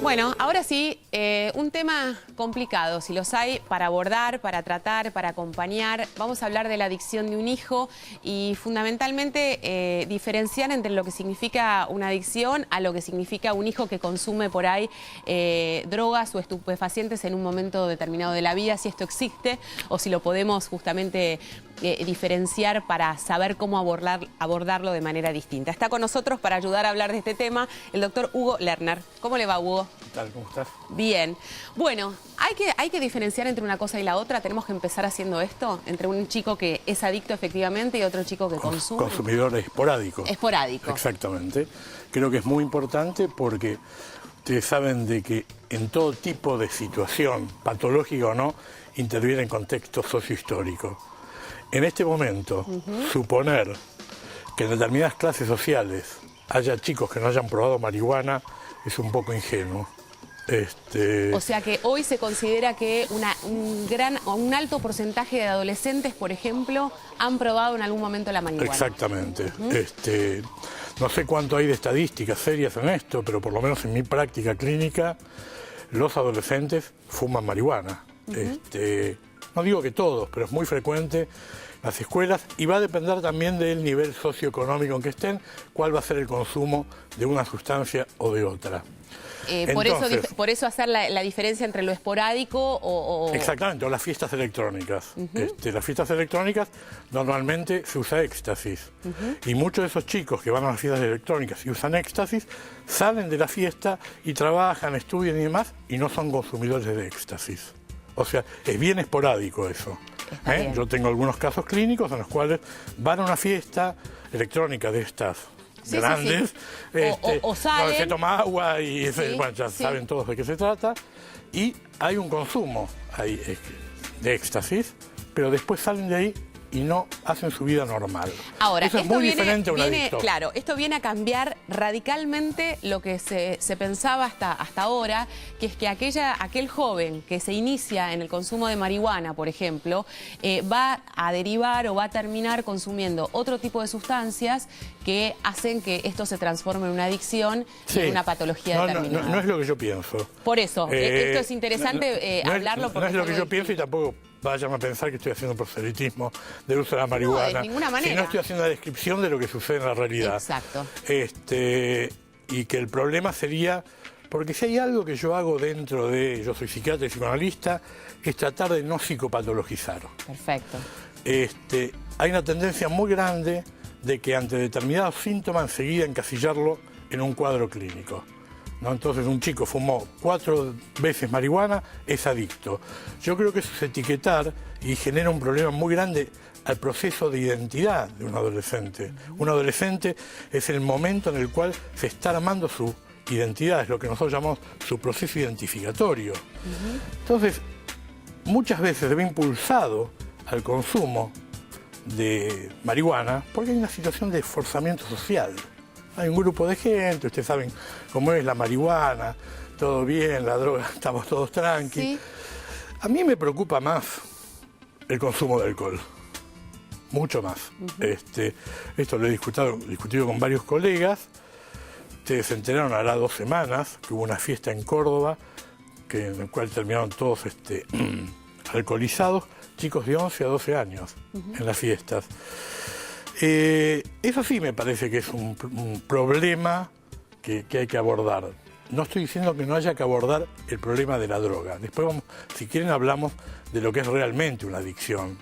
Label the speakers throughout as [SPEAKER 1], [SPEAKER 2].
[SPEAKER 1] Bueno, ahora sí, un tema complicado, si los hay, para abordar, para tratar, para acompañar. Vamos a hablar de la adicción de un hijo y fundamentalmente diferenciar entre lo que significa una adicción a lo que significa un hijo que consume por ahí drogas o estupefacientes en un momento determinado de la vida, si esto existe o si lo podemos justamente diferenciar para saber cómo abordarlo de manera distinta. Está con nosotros para ayudar a hablar de este tema el doctor Hugo Lerner. ¿Cómo le va, Hugo?
[SPEAKER 2] ¿Qué tal? ¿Cómo estás?
[SPEAKER 1] Bien. Bueno, hay que diferenciar entre una cosa y la otra. Tenemos que empezar haciendo esto, entre un chico que es adicto efectivamente y otro chico que consume.
[SPEAKER 2] Consumidor esporádico.
[SPEAKER 1] Esporádico.
[SPEAKER 2] Exactamente. Creo que es muy importante porque ustedes saben de que en todo tipo de situación, patológica o no, interviene en contexto sociohistórico. En este momento, suponer que en determinadas clases sociales haya chicos que no hayan probado marihuana es un poco ingenuo.
[SPEAKER 1] O sea que hoy se considera que un alto porcentaje de adolescentes, por ejemplo, han probado en algún momento la marihuana.
[SPEAKER 2] Exactamente. No sé cuánto hay de estadísticas serias en esto, pero por lo menos en mi práctica clínica, los adolescentes fuman marihuana. No digo que todos, pero es muy frecuente en las escuelas y va a depender también del nivel socioeconómico en que estén, cuál va a ser el consumo de una sustancia o de otra.
[SPEAKER 1] Por eso hacer la diferencia entre lo esporádico o...
[SPEAKER 2] Exactamente, o las fiestas electrónicas. Las fiestas electrónicas normalmente se usa éxtasis. Y muchos de esos chicos que van a las fiestas electrónicas y usan éxtasis, salen de la fiesta y trabajan, estudian y demás, y no son consumidores de éxtasis. O sea, es bien esporádico eso. Yo tengo algunos casos clínicos en los cuales van a una fiesta electrónica de estas grandes,
[SPEAKER 1] o salen,
[SPEAKER 2] donde se toma agua y bueno, ya saben todos de qué se trata, y hay un consumo de éxtasis, pero después salen de ahí y no hacen su vida normal.
[SPEAKER 1] Ahora,
[SPEAKER 2] eso es muy diferente a un adicto.
[SPEAKER 1] Claro, esto viene a cambiar radicalmente lo que se pensaba hasta ahora, que es que aquel joven que se inicia en el consumo de marihuana, por ejemplo, va a derivar o va a terminar consumiendo otro tipo de sustancias que hacen que esto se transforme en una adicción y en una patología determinada.
[SPEAKER 2] No es lo que yo pienso.
[SPEAKER 1] Por eso, esto es interesante hablarlo.
[SPEAKER 2] No es lo que yo pienso y tampoco vayan a pensar que estoy haciendo proselitismo del uso de la marihuana.
[SPEAKER 1] No, de ninguna manera.
[SPEAKER 2] Si no estoy haciendo una descripción de lo que sucede en la realidad.
[SPEAKER 1] Exacto.
[SPEAKER 2] Y que el problema sería, porque si hay algo que yo hago dentro de, yo soy psiquiatra y psicoanalista, es tratar de no psicopatologizar.
[SPEAKER 1] Perfecto.
[SPEAKER 2] Hay una tendencia muy grande de que ante determinados síntomas enseguida encasillarlo en un cuadro clínico. ¿No? Entonces un chico fumó 4 veces marihuana, es adicto. Yo creo que eso es etiquetar y genera un problema muy grande al proceso de identidad de un adolescente. Un adolescente es el momento en el cual se está armando su identidad, es lo que nosotros llamamos su proceso identificatorio. Entonces, muchas veces se ve impulsado al consumo de marihuana porque hay una situación de esforzamiento social. Hay un grupo de gente, ustedes saben cómo es la marihuana, todo bien, la droga, estamos todos tranqui. Sí. A mí me preocupa más el consumo de alcohol, mucho más. Esto lo he discutido con varios colegas. Ustedes se enteraron hará 2 semanas que hubo una fiesta en Córdoba en la cual terminaron todos alcoholizados, chicos de 11 a 12 años en las fiestas. Eso sí me parece que es un problema que hay que abordar. No estoy diciendo que no haya que abordar el problema de la droga. Después, si quieren, hablamos de lo que es realmente una adicción.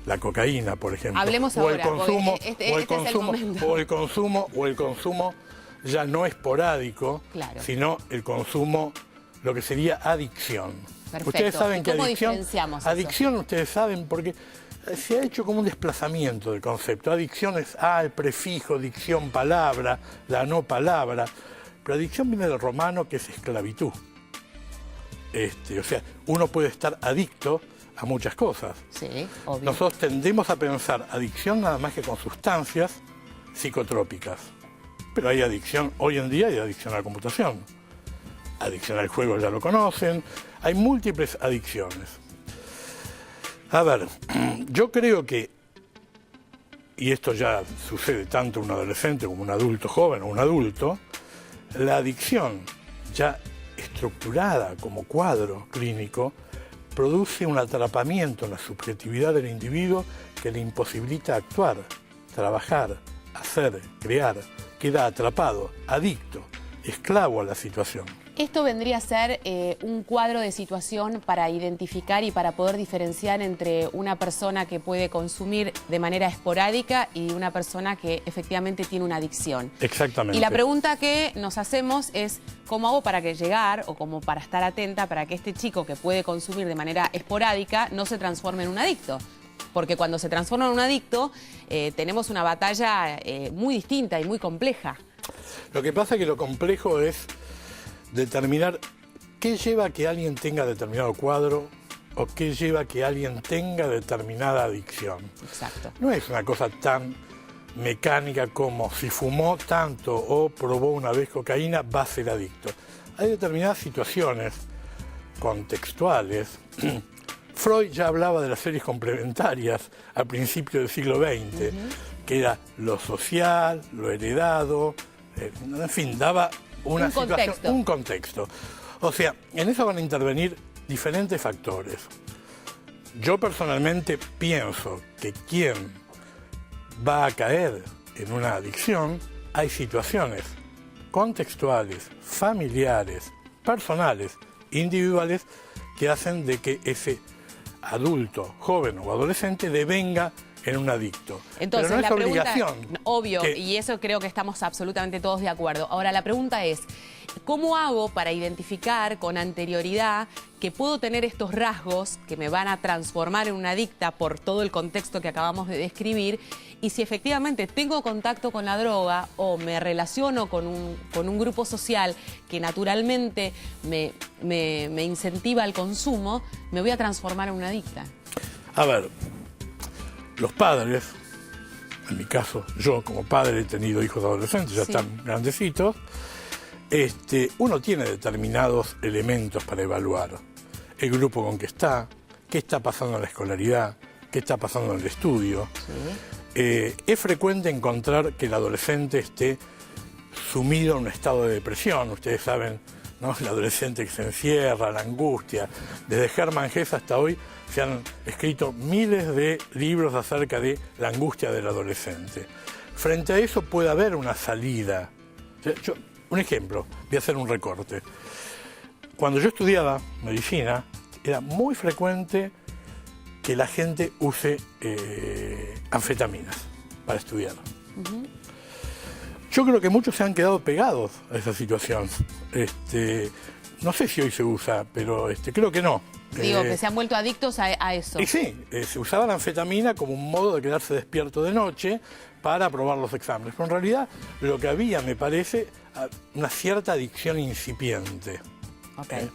[SPEAKER 2] La cocaína, por ejemplo.
[SPEAKER 1] Hablemos ahora,
[SPEAKER 2] o el consumo ya no esporádico,
[SPEAKER 1] claro,
[SPEAKER 2] sino el consumo, lo que sería adicción.
[SPEAKER 1] Perfecto.
[SPEAKER 2] Ustedes saben que
[SPEAKER 1] ¿Cómo diferenciamos eso?
[SPEAKER 2] Adicción, ustedes saben, porque se ha hecho como un desplazamiento del concepto. Adicción es el prefijo, dicción, palabra, la no palabra. Pero adicción viene del romano, que es esclavitud. O sea, uno puede estar adicto a muchas cosas.
[SPEAKER 1] Sí, obvio.
[SPEAKER 2] Nosotros tendemos a pensar adicción nada más que con sustancias psicotrópicas. Pero hay adicción, hoy en día hay adicción a la computación. Adicción al juego ya lo conocen. Hay múltiples adicciones. A ver, yo creo que, y esto ya sucede tanto en un adolescente como un adulto joven o un adulto, la adicción ya estructurada como cuadro clínico, produce un atrapamiento en la subjetividad del individuo que le imposibilita actuar, trabajar, hacer, crear. Queda atrapado, adicto, esclavo a la situación.
[SPEAKER 1] Esto vendría a ser un cuadro de situación para identificar y para poder diferenciar entre una persona que puede consumir de manera esporádica y una persona que efectivamente tiene una adicción.
[SPEAKER 2] Exactamente.
[SPEAKER 1] Y la pregunta que nos hacemos es, ¿cómo hago para que llegar o como para estar atenta para que este chico que puede consumir de manera esporádica no se transforme en un adicto? Porque cuando se transforma en un adicto tenemos una batalla muy distinta y muy compleja.
[SPEAKER 2] Lo que pasa es que lo complejo es determinar qué lleva a que alguien tenga determinado cuadro o qué lleva a que alguien tenga determinada adicción.
[SPEAKER 1] Exacto.
[SPEAKER 2] No es una cosa tan mecánica como si fumó tanto o probó una vez cocaína va a ser adicto. Hay determinadas situaciones contextuales. Freud ya hablaba de las series complementarias al principio del siglo XX, que era lo social, lo heredado, en fin, daba una situación, un contexto. O sea, en eso van a intervenir diferentes factores. Yo personalmente pienso que quien va a caer en una adicción, hay situaciones contextuales, familiares, personales, individuales, que hacen de que ese adulto, joven o adolescente devenga en un adicto.
[SPEAKER 1] Entonces,
[SPEAKER 2] pero no es
[SPEAKER 1] la pregunta,
[SPEAKER 2] obligación.
[SPEAKER 1] obvio, y eso creo que estamos absolutamente todos de acuerdo. Ahora, la pregunta es, ¿cómo hago para identificar con anterioridad que puedo tener estos rasgos que me van a transformar en una adicta por todo el contexto que acabamos de describir? Y si efectivamente tengo contacto con la droga o me relaciono con un grupo social que naturalmente me incentiva al consumo, me voy a transformar en una adicta.
[SPEAKER 2] A ver, los padres, en mi caso, yo como padre he tenido hijos adolescentes, ya están grandecitos, uno tiene determinados elementos para evaluar. El grupo con que está, qué está pasando en la escolaridad, qué está pasando en el estudio. Es frecuente encontrar que el adolescente esté sumido en un estado de depresión. Ustedes saben, ¿no? El adolescente que se encierra, la angustia. Desde Hermann Hesse hasta hoy se han escrito miles de libros acerca de la angustia del adolescente. Frente a eso puede haber una salida. Un ejemplo, voy a hacer un recorte. Cuando yo estudiaba medicina, era muy frecuente que la gente use anfetaminas para estudiar. Yo creo que muchos se han quedado pegados a esa situación. No sé si hoy se usa, pero creo que no.
[SPEAKER 1] Digo, que se han vuelto adictos a eso.
[SPEAKER 2] Y sí, se usaba la anfetamina como un modo de quedarse despierto de noche para aprobar los exámenes. Pero en realidad lo que había, me parece, una cierta adicción incipiente.
[SPEAKER 1] Okay.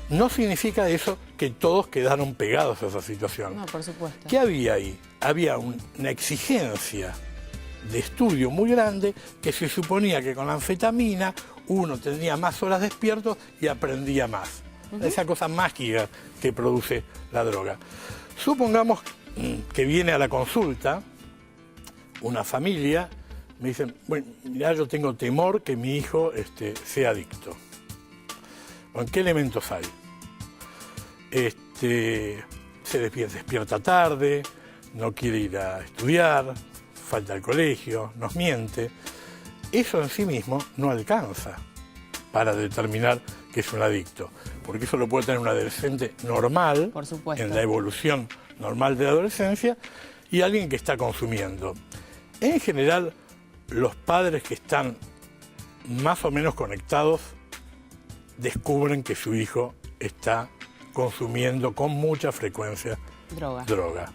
[SPEAKER 2] No significa eso que todos quedaron pegados a esa situación.
[SPEAKER 1] No, por supuesto.
[SPEAKER 2] ¿Qué había ahí? Había una exigencia de estudio muy grande que se suponía que con la anfetamina uno tenía más horas despierto y aprendía más. Esa cosa mágica que produce la droga. Supongamos que viene a la consulta una familia, me dicen, bueno, mira, yo tengo temor que mi hijo sea adicto. Bueno, ¿qué elementos hay? Se despierta tarde, no quiere ir a estudiar, falta al colegio, nos miente. Eso en sí mismo no alcanza para determinar que es un adicto, porque eso lo puede tener un adolescente normal,
[SPEAKER 1] por supuesto,
[SPEAKER 2] en la evolución normal de la adolescencia, y alguien que está consumiendo. En general, los padres que están más o menos conectados descubren que su hijo está consumiendo con mucha frecuencia droga.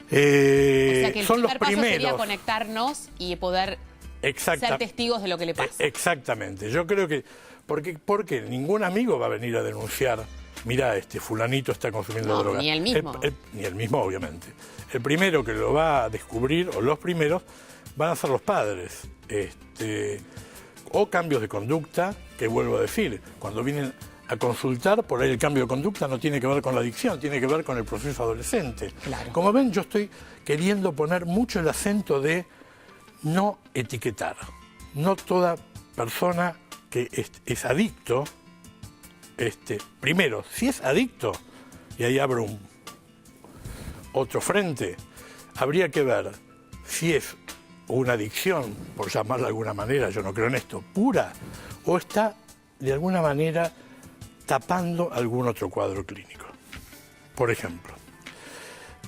[SPEAKER 1] O sea que el
[SPEAKER 2] son
[SPEAKER 1] primer
[SPEAKER 2] los primeros.
[SPEAKER 1] Paso sería conectarnos y poder ser testigos de lo que le pasa.
[SPEAKER 2] Exactamente. Yo creo que porque ningún amigo va a venir a denunciar, mira, fulanito está consumiendo droga.
[SPEAKER 1] Ni el mismo.
[SPEAKER 2] Ni el mismo, obviamente. El primero que lo va a descubrir, o los primeros, van a ser los padres. O cambios de conducta, que vuelvo a decir, cuando vienen a consultar, por ahí el cambio de conducta no tiene que ver con la adicción, tiene que ver con el proceso adolescente.
[SPEAKER 1] Claro.
[SPEAKER 2] Como ven, yo estoy queriendo poner mucho el acento de no etiquetar. No toda persona que es adicto, primero, si es adicto, y ahí abro otro frente, habría que ver si es una adicción, por llamarla de alguna manera, yo no creo en esto, pura, o está de alguna manera tapando algún otro cuadro clínico. Por ejemplo,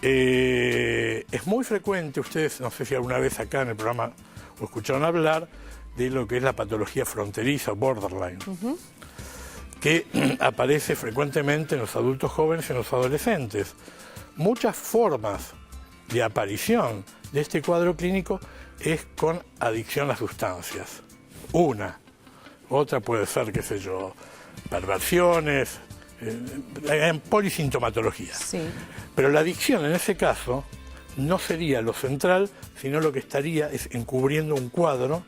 [SPEAKER 2] es muy frecuente, ustedes, no sé si alguna vez acá en el programa o escucharon hablar de lo que es la patología fronteriza, borderline, que aparece frecuentemente en los adultos jóvenes y en los adolescentes. Muchas formas de aparición de este cuadro clínico es con adicción a sustancias. Otra puede ser, qué sé yo, perversiones, polisintomatología.
[SPEAKER 1] Sí.
[SPEAKER 2] Pero la adicción en ese caso no sería lo central, sino lo que estaría es encubriendo un cuadro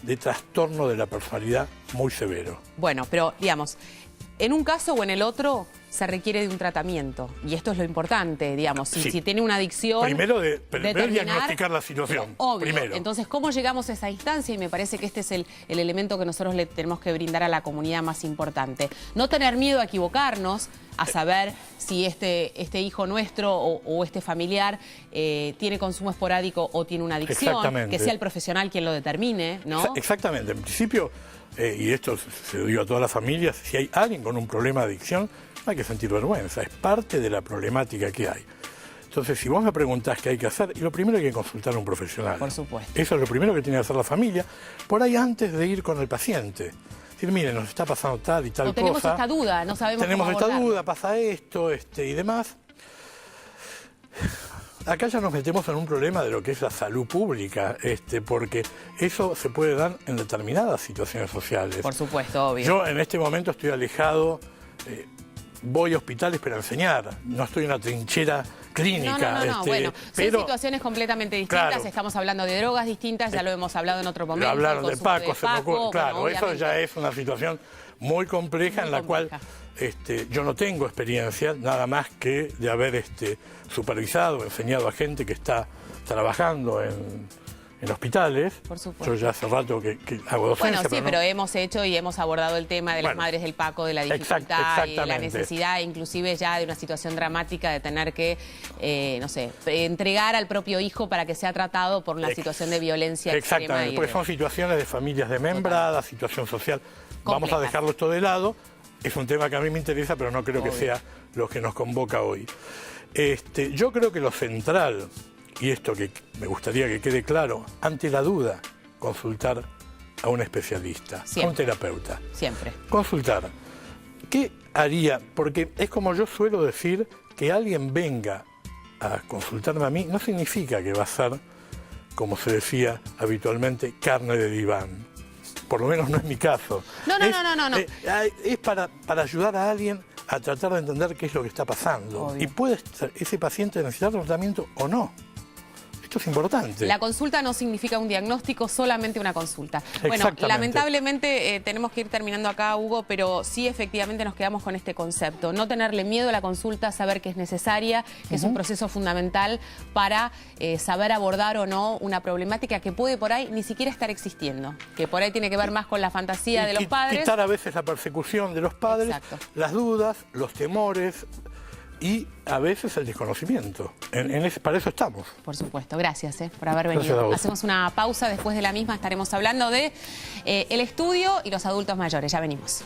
[SPEAKER 2] de trastorno de la personalidad muy severo.
[SPEAKER 1] Bueno, pero digamos, en un caso o en el otro se requiere de un tratamiento. Y esto es lo importante, digamos. Si tiene una adicción...
[SPEAKER 2] Primero diagnosticar la situación.
[SPEAKER 1] Obvio.
[SPEAKER 2] Primero.
[SPEAKER 1] Entonces, ¿cómo llegamos a esa instancia? Y me parece que este es el elemento que nosotros le tenemos que brindar a la comunidad más importante. No tener miedo a equivocarnos, a saber si este hijo nuestro o este familiar tiene consumo esporádico o tiene una adicción.
[SPEAKER 2] Exactamente.
[SPEAKER 1] Que sea el profesional quien lo determine, ¿no?
[SPEAKER 2] Exactamente. En principio, y esto se lo digo a todas las familias, si hay alguien con un problema de adicción, no hay que sentir vergüenza, es parte de la problemática que hay. Entonces, si vos me preguntás qué hay que hacer, y lo primero hay que consultar a un profesional.
[SPEAKER 1] Por supuesto.
[SPEAKER 2] Eso es lo primero que tiene que hacer la familia, por ahí antes de ir con el paciente. Decir, mire, nos está pasando tal y tal cosa.
[SPEAKER 1] Tenemos esta duda, no sabemos
[SPEAKER 2] Tenemos
[SPEAKER 1] cómo
[SPEAKER 2] esta
[SPEAKER 1] abordarlo.
[SPEAKER 2] duda, pasa esto, y demás. Acá ya nos metemos en un problema de lo que es la salud pública, porque eso se puede dar en determinadas situaciones sociales.
[SPEAKER 1] Por supuesto, obvio.
[SPEAKER 2] Yo en este momento estoy alejado, voy a hospitales para enseñar, no estoy en una trinchera clínica.
[SPEAKER 1] No, bueno,
[SPEAKER 2] pero,
[SPEAKER 1] son situaciones completamente distintas,
[SPEAKER 2] claro,
[SPEAKER 1] estamos hablando de drogas distintas, ya lo hemos hablado en otro momento.
[SPEAKER 2] Lo hablaron del Paco, se me ocurre, claro,
[SPEAKER 1] bueno,
[SPEAKER 2] eso ya es una situación muy compleja en la cual yo no tengo experiencia, nada más que de haber supervisado, enseñado a gente que está trabajando en hospitales.
[SPEAKER 1] Por supuesto.
[SPEAKER 2] Yo ya hace rato que hago docencia.
[SPEAKER 1] Bueno, sí, pero
[SPEAKER 2] no...
[SPEAKER 1] hemos hecho y hemos abordado el tema de las madres del Paco, de la dificultad y de la necesidad, inclusive ya de una situación dramática de tener que, no sé, entregar al propio hijo para que sea tratado por una situación de violencia extrema.
[SPEAKER 2] Exactamente, porque son situaciones de familias desmembradas, situación social. Vamos a dejarlo esto de lado. Es un tema que a mí me interesa, pero no creo que sea lo que nos convoca hoy. Yo creo que lo central, y esto que me gustaría que quede claro, ante la duda, consultar a un especialista, a un terapeuta.
[SPEAKER 1] Siempre.
[SPEAKER 2] Consultar. ¿Qué haría? Porque es como yo suelo decir, que alguien venga a consultarme a mí, no significa que va a ser, como se decía habitualmente, carne de diván. Por lo menos no es mi caso.
[SPEAKER 1] No.
[SPEAKER 2] Es para ayudar a alguien a tratar de entender qué es lo que está pasando.
[SPEAKER 1] Obvio.
[SPEAKER 2] Y puede ese paciente necesitar tratamiento o no. Esto es importante.
[SPEAKER 1] La consulta no significa un diagnóstico, solamente una consulta. Bueno, lamentablemente tenemos que ir terminando acá, Hugo, pero sí efectivamente nos quedamos con este concepto. No tenerle miedo a la consulta, saber que es necesaria, que es un proceso fundamental para saber abordar o no una problemática que puede por ahí ni siquiera estar existiendo, que por ahí tiene que ver más con la fantasía de los padres.
[SPEAKER 2] Quitar a veces la persecución de los padres, las dudas, los temores y a veces el desconocimiento. Para eso estamos.
[SPEAKER 1] Por supuesto, gracias por haber venido. Hacemos una pausa, después de la misma estaremos hablando de el estudio y los adultos mayores. Ya venimos.